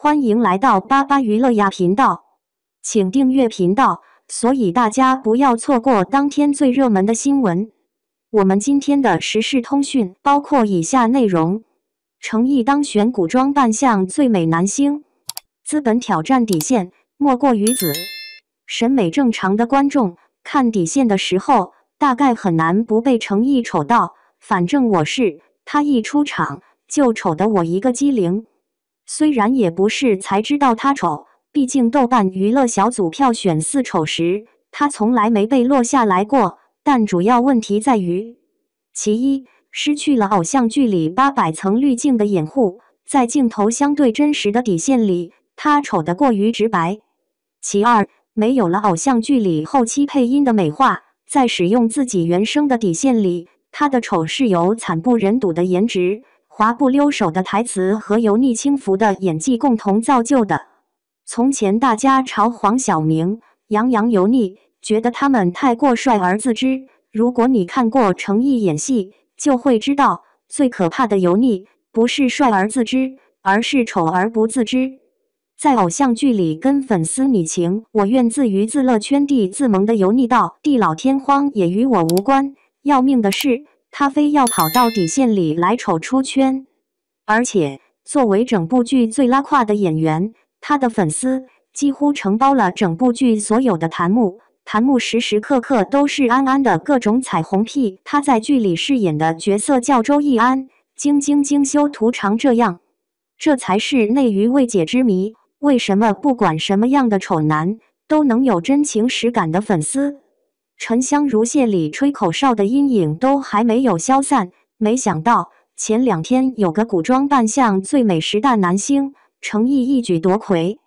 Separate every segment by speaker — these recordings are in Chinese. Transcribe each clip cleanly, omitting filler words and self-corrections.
Speaker 1: 欢迎来到巴巴娱乐呀频道，请订阅频道，所以大家不要错过当天最热门的新闻。我们今天的时事通讯包括以下内容：程毅当选古装扮相最美男星，资本挑战底线莫过于此。审美正常的观众看底线的时候，大概很难不被程毅丑到，反正我是，他一出场就丑得我一个机灵。虽然也不是才知道他丑，毕竟豆瓣娱乐小组票选4丑时，他从来没被落下来过。但主要问题在于，其一，失去了偶像剧里800层滤镜的掩护，在镜头相对真实的底线里，他丑得过于直白；其二，没有了偶像剧里后期配音的美化，在使用自己原声的底线里，他的丑是由惨不忍睹的颜值、滑不溜手的台词和油腻轻浮的演技共同造就的。从前大家嘲黄晓明、杨洋油腻，觉得他们太过帅而自知。如果你看过程毅演戏，就会知道，最可怕的油腻，不是帅而自知，而是丑而不自知。在偶像剧里跟粉丝你情我愿自娱自乐圈地自萌的油腻到地老天荒也与我无关。要命的是，他非要跑到底线里来丑出圈，而且作为整部剧最拉胯的演员，他的粉丝几乎承包了整部剧所有的弹幕，弹幕时时刻刻都是安安的各种彩虹屁。他在剧里饰演的角色叫周易安，精修图长这样，这才是内娱未解之谜。为什么不管什么样的丑男，都能有真情实感的粉丝？沉香如屑里吹口哨的阴影都还没有消散，没想到前2天有个古装扮相最美10大男星，程毅一举夺魁。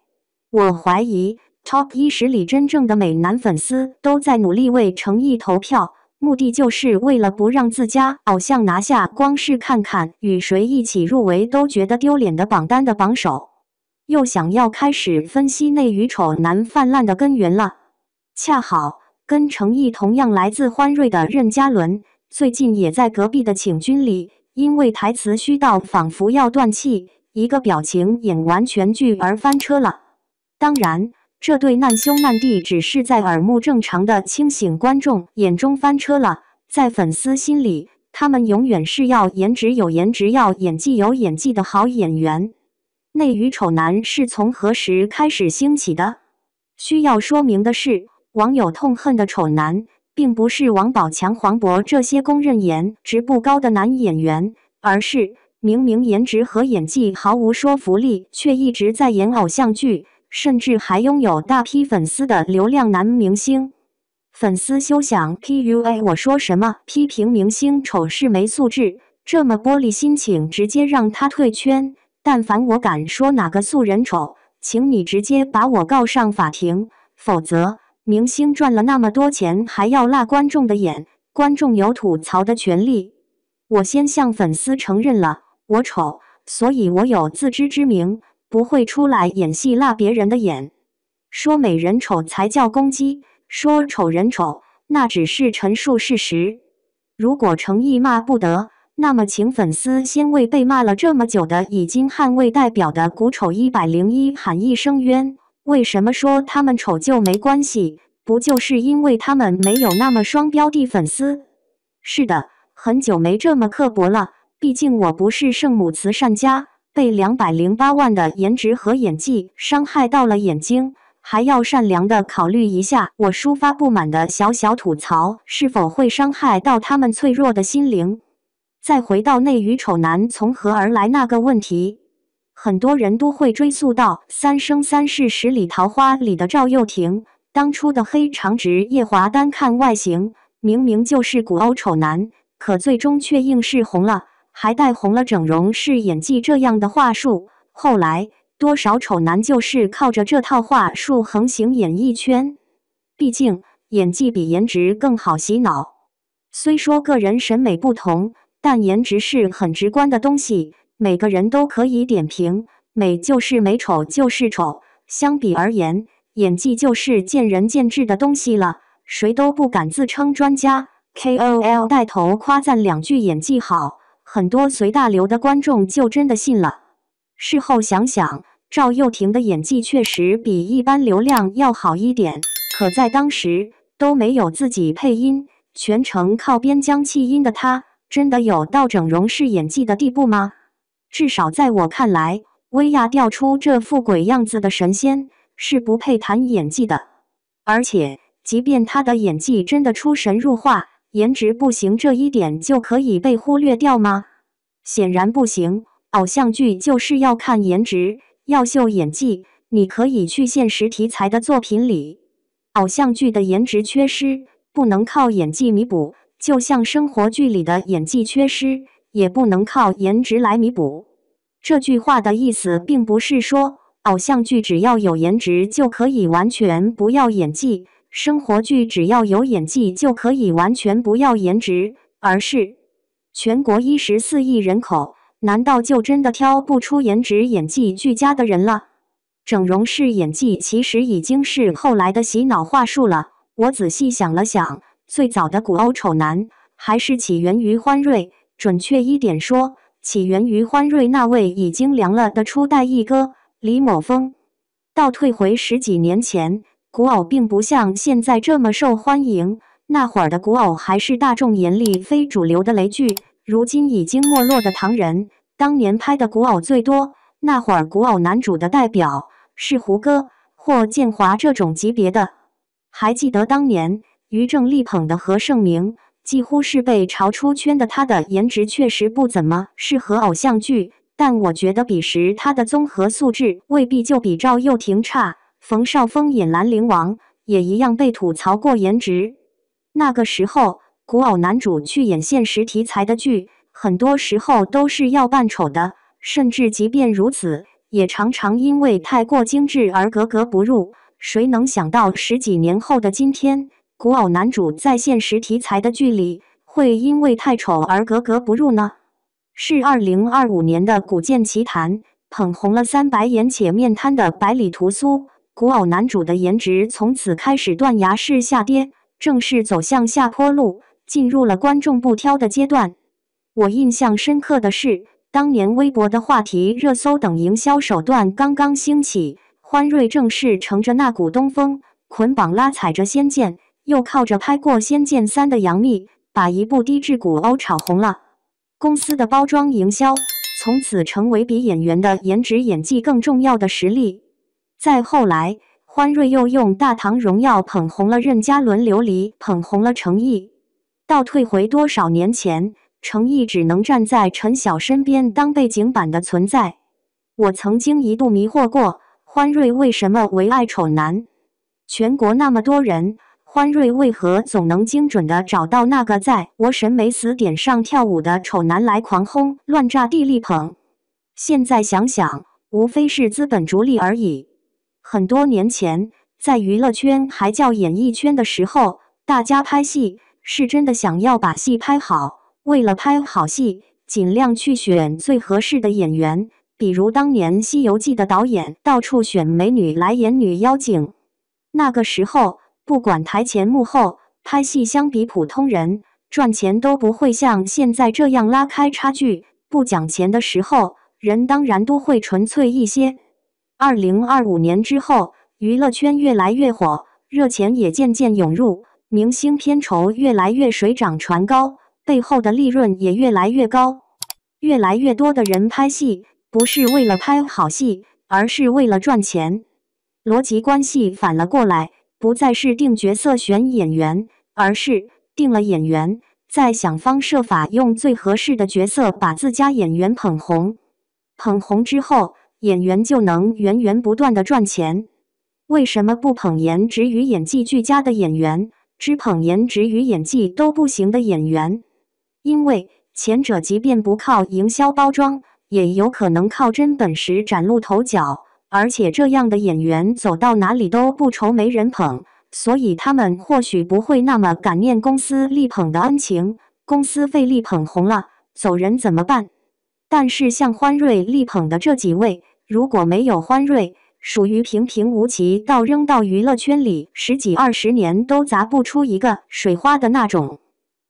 Speaker 1: 我怀疑 Top 10里真正的美男粉丝都在努力为程毅投票，目的就是为了不让自家偶像拿下光是看看与谁一起入围都觉得丢脸的榜单的榜首，又想要开始分析内娱丑男泛滥的根源了。恰好跟程毅同样来自欢瑞的任嘉伦，最近也在隔壁的请君里，因为台词虚到仿佛要断气，一个表情演完全剧而翻车了。当然，这对难兄难弟只是在耳目正常的清醒观众眼中翻车了，在粉丝心里，他们永远是要颜值有颜值、要演技有演技的好演员。内娱丑男是从何时开始兴起的？需要说明的是，网友痛恨的丑男，并不是王宝强、黄渤这些公认颜值不高的男演员，而是明明颜值和演技毫无说服力，却一直在演偶像剧，甚至还拥有大批粉丝的流量男明星。粉丝休想 PUA 我说什么批评明星丑是没素质，这么玻璃心，请直接让他退圈。但凡我敢说哪个素人丑，请你直接把我告上法庭，否则明星赚了那么多钱，还要辣观众的眼，观众有吐槽的权利。我先向粉丝承认了，我丑，所以我有自知之明，不会出来演戏辣别人的眼。说美人丑才叫攻击，说丑人丑，那只是陈述事实。如果程毅骂不得，那么请粉丝先为被骂了这么久的已经捍卫代表的古丑101喊一声冤。为什么说他们丑就没关系？不就是因为他们没有那么双标的粉丝？是的，很久没这么刻薄了，毕竟我不是圣母慈善家，被208万的颜值和演技伤害到了眼睛，还要善良的考虑一下我抒发不满的小小吐槽是否会伤害到他们脆弱的心灵。再回到内娱丑男从何而来那个问题，很多人都会追溯到《三生三世十里桃花》里的赵又廷。当初的黑长直夜华单看外形，明明就是古欧丑男，可最终却硬是红了，还带红了整容是演技这样的话术。后来，多少丑男就是靠着这套话术横行演艺圈。毕竟，演技比颜值更好洗脑。虽说个人审美不同，但颜值是很直观的东西，每个人都可以点评，美就是美，丑就是丑。相比而言，演技就是见仁见智的东西了，谁都不敢自称专家。KOL 带头夸赞2句演技好，很多随大流的观众就真的信了。事后想想，赵又廷的演技确实比一般流量要好一点，可在当时都没有自己配音，全程靠边疆弃音的他，真的有到整容式演技的地步吗？至少在我看来，薇娅调出这副鬼样子的神仙是不配谈演技的。而且，即便他的演技真的出神入化，颜值不行这一点就可以被忽略掉吗？显然不行，偶像剧就是要看颜值，要秀演技。你可以去现实题材的作品里，偶像剧的颜值缺失不能靠演技弥补，就像生活剧里的演技缺失也不能靠颜值来弥补。这句话的意思并不是说偶像剧只要有颜值就可以完全不要演技，生活剧只要有演技就可以完全不要颜值，而是全国14亿人口，难道就真的挑不出颜值演技俱佳的人了？整容式演技其实已经是后来的洗脑话术了。我仔细想了想，最早的古偶丑男还是起源于欢瑞，准确一点说，起源于欢瑞那位已经凉了的初代一哥李某峰。倒退回10几年前，古偶并不像现在这么受欢迎，那会儿的古偶还是大众眼里非主流的雷剧。如今已经没落的唐人，当年拍的古偶最多，那会儿古偶男主的代表是胡歌或建华这种级别的。还记得当年于正力捧的何晟铭，几乎是被嘲出圈的。他的颜值确实不怎么适合偶像剧，但我觉得彼时他的综合素质未必就比赵又廷差。冯绍峰演兰陵王也一样被吐槽过颜值。那个时候，古偶男主去演现实题材的剧，很多时候都是要扮丑的，甚至即便如此，也常常因为太过精致而格格不入。谁能想到10几年后的今天，古偶男主在现实题材的剧里会因为太丑而格格不入呢？是2025年的《古剑奇谭》捧红了3白眼且面瘫的百里屠苏，古偶男主的颜值从此开始断崖式下跌，正式走向下坡路，进入了观众不挑的阶段。我印象深刻的是，当年微博的话题、热搜等营销手段刚刚兴起，欢瑞正是乘着那股东风，捆绑拉踩着《仙剑》，又靠着拍过《仙剑3》的杨幂，把一部低质古偶炒红了。公司的包装营销从此成为比演员的颜值演技更重要的实力。再后来，欢瑞又用《大唐荣耀》捧红了任嘉伦，琉璃捧红了程毅。倒退回多少年前，程毅只能站在陈晓身边当背景板的存在。我曾经一度迷惑过，欢瑞为什么唯爱丑男？全国那么多人，欢瑞为何总能精准地找到那个在我审美死点上跳舞的丑男来狂轰乱炸地力捧？现在想想，无非是资本逐利而已。很多年前，在娱乐圈还叫演艺圈的时候，大家拍戏是真的想要把戏拍好，为了拍好戏，尽量去选最合适的演员。比如当年《西游记》的导演到处选美女来演女妖精。那个时候，不管台前幕后，拍戏相比普通人赚钱都不会像现在这样拉开差距。不讲钱的时候，人当然都会纯粹一些。2025年之后，娱乐圈越来越火，热钱也渐渐涌入，明星片酬越来越水涨船高，背后的利润也越来越高。越来越多的人拍戏，不是为了拍好戏，而是为了赚钱。逻辑关系反了过来，不再是定角色选演员，而是定了演员，再想方设法用最合适的角色把自家演员捧红。捧红之后，演员就能源源不断的赚钱。为什么不捧颜值与演技俱佳的演员，只捧颜值与演技都不行的演员？因为前者即便不靠营销包装，也有可能靠真本事崭露头角，而且这样的演员走到哪里都不愁没人捧，所以他们或许不会那么感念公司力捧的恩情。公司费力捧红了，走人怎么办？但是像欢瑞力捧的这几位，如果没有欢瑞，属于平平无奇到扔到娱乐圈里10几20年都砸不出一个水花的那种。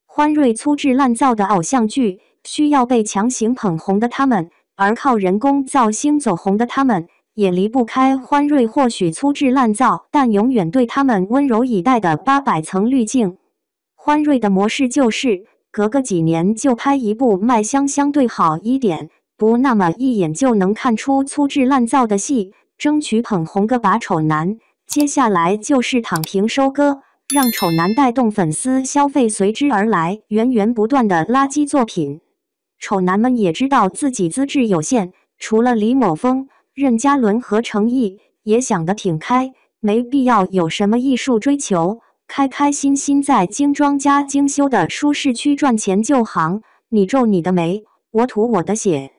Speaker 1: 欢瑞粗制滥造的偶像剧，需要被强行捧红的他们，而靠人工造星走红的他们，也离不开欢瑞或许粗制滥造，但永远对他们温柔以待的800层滤镜。欢瑞的模式就是隔个几年就拍一部卖相相对好一点，不那么一眼就能看出粗制滥造的戏，争取捧红个把丑男。接下来就是躺平收割，让丑男带动粉丝消费，随之而来源源不断的垃圾作品。丑男们也知道自己资质有限，除了李某峰、任嘉伦和程毅，也想得挺开，没必要有什么艺术追求，开开心心在精装加精修的舒适区赚钱就行。你皱你的眉，我吐我的血。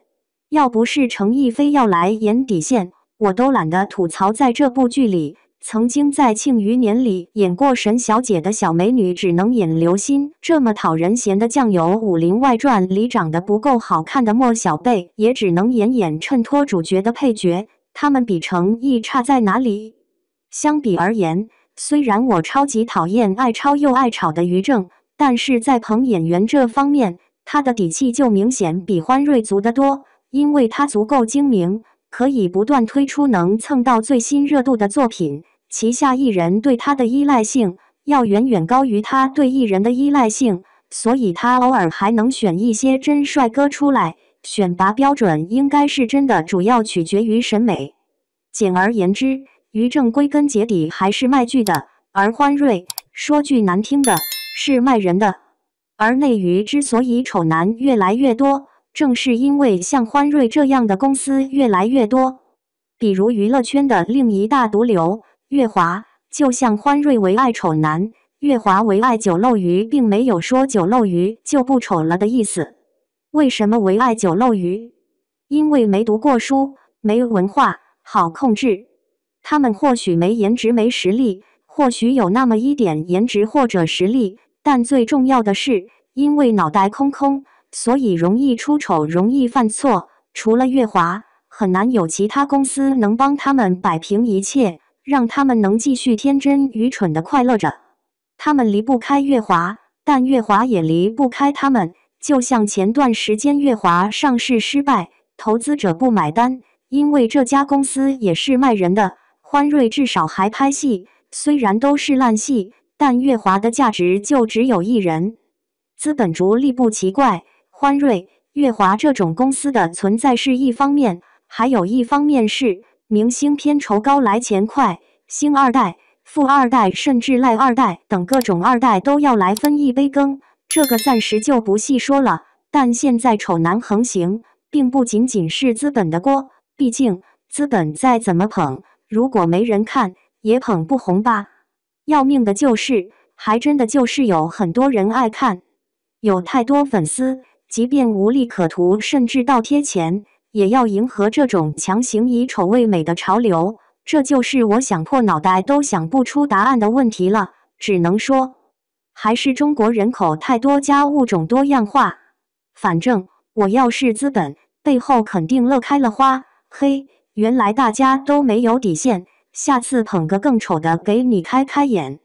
Speaker 1: 要不是程毅非要来演底线，我都懒得吐槽在这部剧里曾经在《庆余年》里演过神小姐的小美女只能演刘欣，这么讨人嫌的酱油，《武林外传》里长得不够好看的莫小贝也只能演衬托主角的配角，他们比程毅差在哪里？相比而言，虽然我超级讨厌爱抄又爱炒的于正，但是在捧演员这方面，他的底气就明显比欢瑞足得多，因为他足够精明，可以不断推出能蹭到最新热度的作品，旗下艺人对他的依赖性要远远高于他对艺人的依赖性，所以他偶尔还能选一些真帅哥出来。选拔标准应该是真的，主要取决于审美。简而言之，于正归根结底还是卖剧的，而欢瑞说句难听的是卖人的。而内娱之所以丑男越来越多，正是因为像欢瑞这样的公司越来越多。比如娱乐圈的另一大毒瘤乐华，就像欢瑞为爱丑男，乐华为爱酒漏鱼，并没有说酒漏鱼就不丑了的意思。为什么为爱酒漏鱼？因为没读过书，没文化，好控制。他们或许没颜值没实力，或许有那么一点颜值或者实力，但最重要的是，因为脑袋空空，所以容易出丑，容易犯错。除了乐华，很难有其他公司能帮他们摆平一切，让他们能继续天真愚蠢地快乐着。他们离不开乐华，但乐华也离不开他们。就像前段时间乐华上市失败，投资者不买单，因为这家公司也是卖人的。欢瑞至少还拍戏，虽然都是烂戏，但乐华的价值就只有一人。资本逐利不奇怪，欢瑞、乐华这种公司的存在是一方面，还有一方面是明星片酬高来钱快，星二代、富二代甚至赖二代等各种二代都要来分一杯羹。这个暂时就不细说了，但现在丑男横行，并不仅仅是资本的锅，毕竟资本再怎么捧，如果没人看，也捧不红吧。要命的就是，还真的就是有很多人爱看，有太多粉丝，即便无利可图，甚至倒贴钱，也要迎合这种强行以丑为美的潮流。这就是我想破脑袋都想不出答案的问题了，只能说还是中国人口太多加物种多样化。反正我要是资本，背后肯定乐开了花。嘿，原来大家都没有底线，下次捧个更丑的给你开开眼。